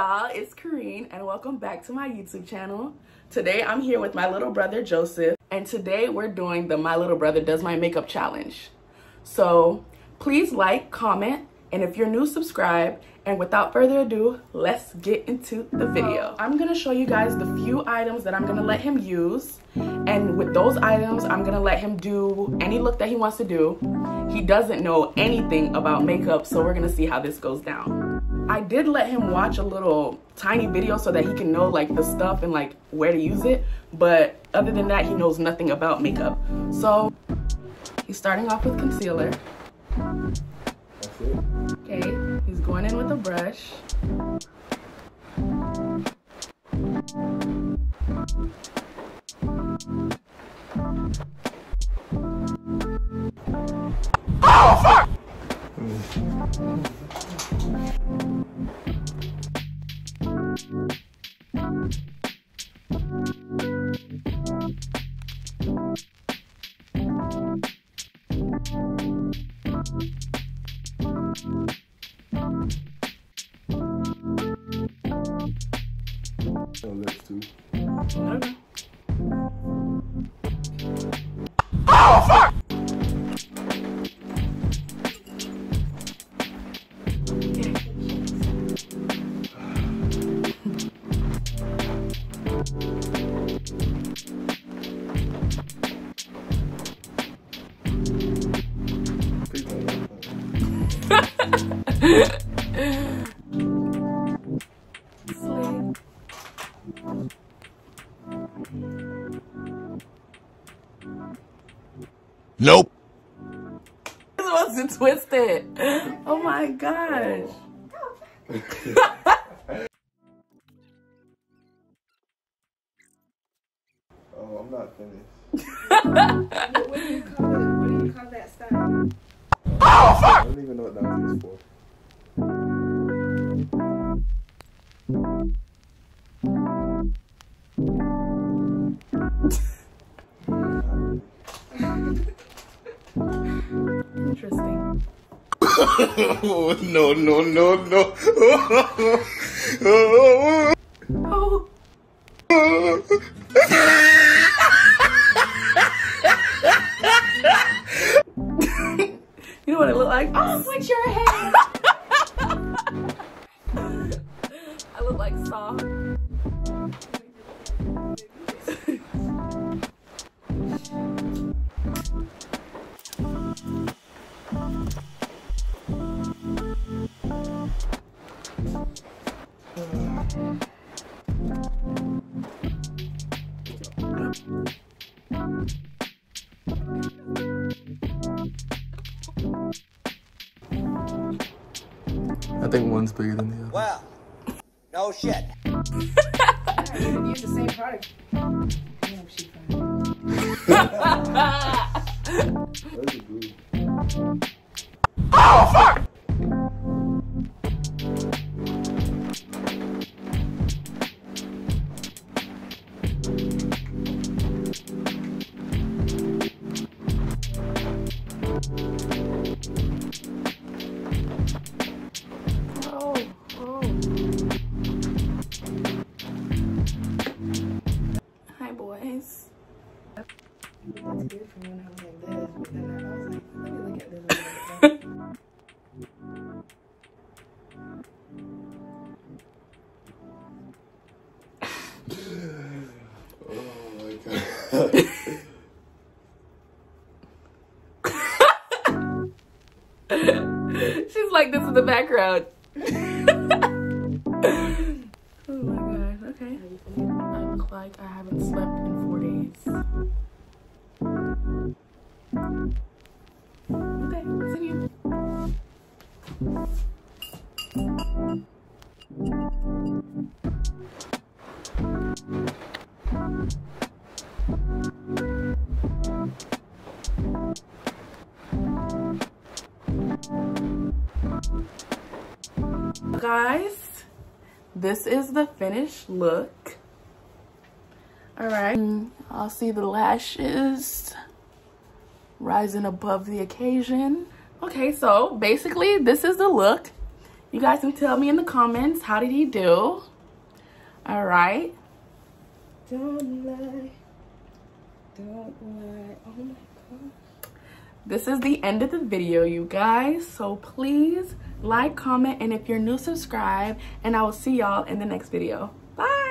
y'all, it's Kareen and welcome back to my YouTube channel. Today I'm here with my little brother Joseph, and today we're doing the My Little Brother Does My Makeup challenge. So please like, comment, and if you're new, subscribe. And without further ado, let's get into the video. I'm gonna show you guys the few items that I'm gonna let him use, and with those items I'm gonna let him do any look that he wants to do. He doesn't know anything about makeup, so we're gonna see how this goes down. I did let him watch a little tiny video so that he can know like the stuff and like where to use it, but other than that he knows nothing about makeup. So he's starting off with concealer. That's it. Okay, he's going in with a brush. Oh fuck! Oh, lips too. Okay. Oh fuck! Nope. This wasn't twisted. Oh my gosh. Oh, I'm not finished. What do you call that style? Oh fuck! I don't even know what that was used for. Interesting. No. Oh. You know what it looked like? I'll switch your hair. I look like Saw. I think one's bigger than the other. Well, no shit. I even use the same product. Damn, she Where's the glue? Oh fuck! Hi, boys. That's good for when I was like this, but then I was like, let me look at this a little bit more. Oh my god. She's like this in the background. Oh my god. Okay. I look like I haven't slept in 4 days. Okay, continue. Guys, this is the finished look. All right, I'll see the lashes rising above the occasion. Okay, so basically this is the look. You guys can tell me in the comments, how did he do? All right. Don't lie. Don't lie. Oh my God. This is the end of the video, you guys. So please like, comment, and if you're new, subscribe. And I will see y'all in the next video. Bye.